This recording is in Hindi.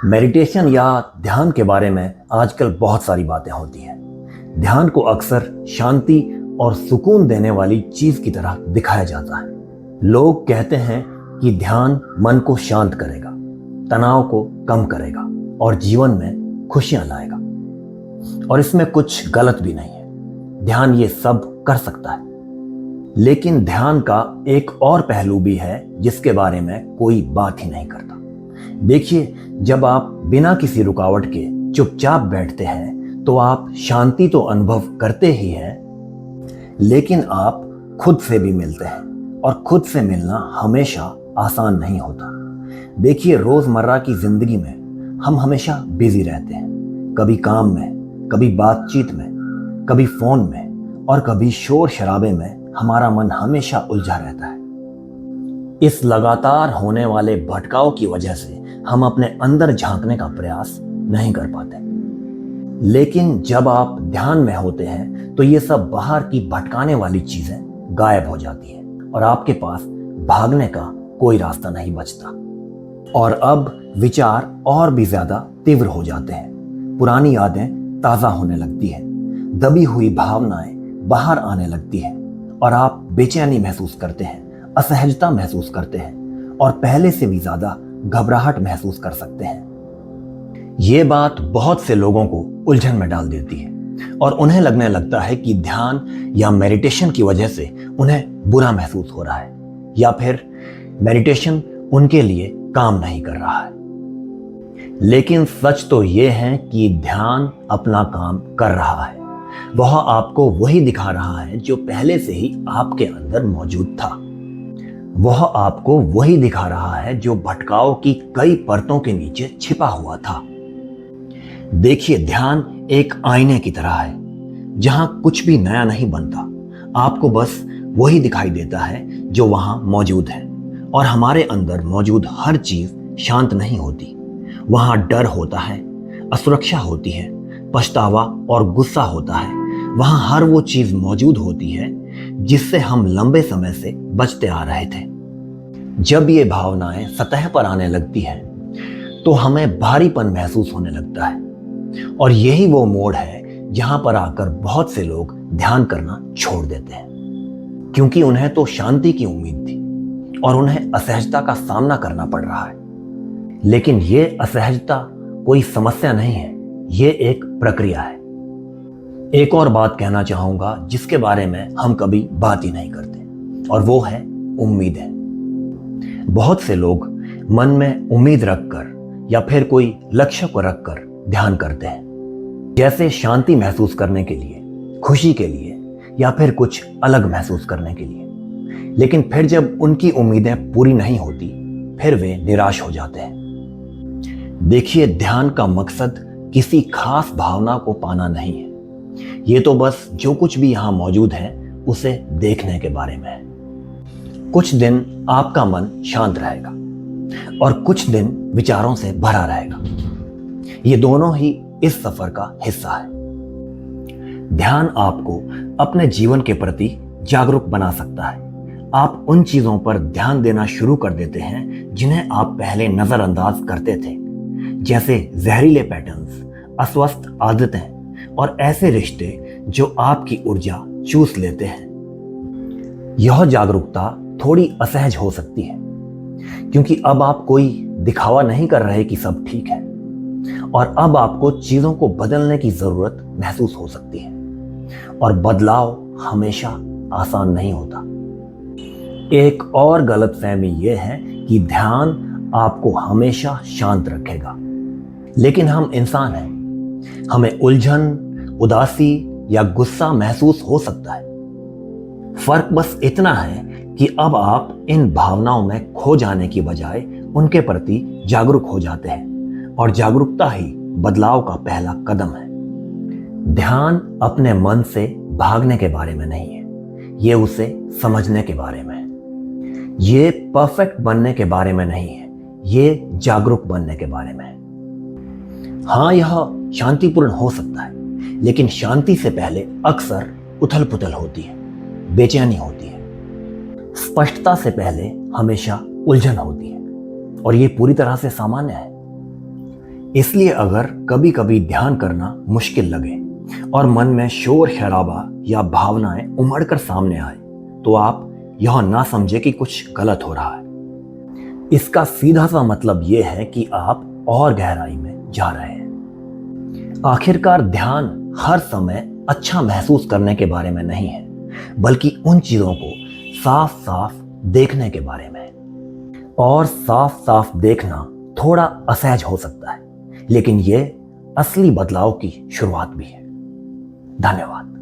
मेडिटेशन या ध्यान के बारे में आजकल बहुत सारी बातें होती हैं। ध्यान को अक्सर शांति और सुकून देने वाली चीज की तरह दिखाया जाता है। लोग कहते हैं कि ध्यान मन को शांत करेगा, तनाव को कम करेगा और जीवन में खुशियां लाएगा। और इसमें कुछ गलत भी नहीं है। ध्यान ये सब कर सकता है। लेकिन ध्यान का एक और पहलू भी है जिसके बारे में कोई बात ही नहीं करता। देखिए, जब आप बिना किसी रुकावट के चुपचाप बैठते हैं तो आप शांति तो अनुभव करते ही हैं, लेकिन आप खुद से भी मिलते हैं और खुद से मिलना हमेशा आसान नहीं होता। देखिए, रोजमर्रा की जिंदगी में हम हमेशा बिजी रहते हैं, कभी काम में, कभी बातचीत में, कभी फोन में और कभी शोर शराबे में हमारा मन हमेशा उलझा रहता है। इस लगातार होने वाले भटकाव की वजह से हम अपने अंदर झांकने का प्रयास नहीं कर पाते। लेकिन जब आप ध्यान में होते हैं तो ये सब बाहर की भटकाने वाली चीजें गायब हो जाती हैं और आपके पास भागने का कोई रास्ता नहीं बचता। और अब विचार और भी ज्यादा तीव्र हो जाते हैं। पुरानी यादें ताजा होने लगती हैं, दबी हुई भावनाएं बाहर आने लगती हैं और आप बेचैनी महसूस करते हैं, असहजता महसूस करते हैं और पहले से भी ज्यादा घबराहट महसूस कर सकते हैं। ये बात बहुत से लोगों को उलझन में डाल देती है और उन्हें लगने लगता है कि ध्यान या मेडिटेशन की वजह से उन्हें बुरा महसूस हो रहा है या फिर मेडिटेशन उनके लिए काम नहीं कर रहा है। लेकिन सच तो ये है कि ध्यान अपना काम कर रहा है। वह आपको वही दिखा रहा है जो पहले से ही आपके अंदर मौजूद था। वह आपको वही दिखा रहा है जो भटकाव की कई परतों के नीचे छिपा हुआ था। देखिए, ध्यान एक आईने की तरह है जहां कुछ भी नया नहीं बनता। आपको बस वही दिखाई देता है जो वहां मौजूद है। और हमारे अंदर मौजूद हर चीज शांत नहीं होती। वहां डर होता है, असुरक्षा होती है, पछतावा और गुस्सा होता है। वहां हर वो चीज मौजूद होती है जिससे हम लंबे समय से बचते आ रहे थे। जब ये भावनाएं सतह पर आने लगती हैं तो हमें भारीपन महसूस होने लगता है। और यही वो मोड़ है जहां पर आकर बहुत से लोग ध्यान करना छोड़ देते हैं, क्योंकि उन्हें तो शांति की उम्मीद थी और उन्हें असहजता का सामना करना पड़ रहा है। लेकिन ये असहजता कोई समस्या नहीं है, ये एक प्रक्रिया है। एक और बात कहना चाहूंगा जिसके बारे में हम कभी बात ही नहीं करते, और वो है उम्मीदें। बहुत से लोग मन में उम्मीद रखकर या फिर कोई लक्ष्य को रखकर ध्यान करते हैं, जैसे शांति महसूस करने के लिए, खुशी के लिए या फिर कुछ अलग महसूस करने के लिए। लेकिन फिर जब उनकी उम्मीदें पूरी नहीं होती, फिर वे निराश हो जाते हैं। देखिए, ध्यान का मकसद किसी खास भावना को पाना नहीं है। ये तो बस जो कुछ भी यहां मौजूद है उसे देखने के बारे में है। कुछ दिन आपका मन शांत रहेगा और कुछ दिन विचारों से भरा रहेगा। ये दोनों ही इस सफर का हिस्सा है। ध्यान आपको अपने जीवन के प्रति जागरूक बना सकता है। आप उन चीजों पर ध्यान देना शुरू कर देते हैं जिन्हें आप पहले नजरअंदाज करते थे, जैसे जहरीले पैटर्न्स, अस्वस्थ आदतें और ऐसे रिश्ते जो आपकी ऊर्जा चूस लेते हैं। यह जागरूकता थोड़ी असहज हो सकती है, क्योंकि अब आप कोई दिखावा नहीं कर रहे कि सब ठीक है, और अब आपको चीजों को बदलने की जरूरत महसूस हो सकती है। और बदलाव हमेशा आसान नहीं होता। एक और गलतफहमी यह है कि ध्यान आपको हमेशा शांत रखेगा, लेकिन हम इंसान हैं। हमें उलझन, उदासी या गुस्सा महसूस हो सकता है। फर्क बस इतना है कि अब आप इन भावनाओं में खो जाने की बजाय उनके प्रति जागरूक हो जाते हैं, और जागरूकता ही बदलाव का पहला कदम है। ध्यान अपने मन से भागने के बारे में नहीं है, ये उसे समझने के बारे में है। ये परफेक्ट बनने के बारे में नहीं है, ये जागरूक बनने के बारे में है। हाँ, यह शांतिपूर्ण हो सकता है, लेकिन शांति से पहले अक्सर उथल पुथल होती है, बेचैनी होती है। स्पष्टता से पहले हमेशा उलझन होती है, और ये पूरी तरह से सामान्य है। इसलिए अगर कभी कभी ध्यान करना मुश्किल लगे और मन में शोर शराबा या भावनाएं उमड़कर सामने आए, तो आप यह ना समझे कि कुछ गलत हो रहा है। इसका सीधा सा मतलब यह है कि आप और गहराई में जा रहे हैं। आखिरकार ध्यान हर समय अच्छा महसूस करने के बारे में नहीं है, बल्कि उन चीजों को साफ साफ देखने के बारे में है। और साफ साफ देखना थोड़ा असहज हो सकता है, लेकिन यह असली बदलाव की शुरुआत भी है। धन्यवाद।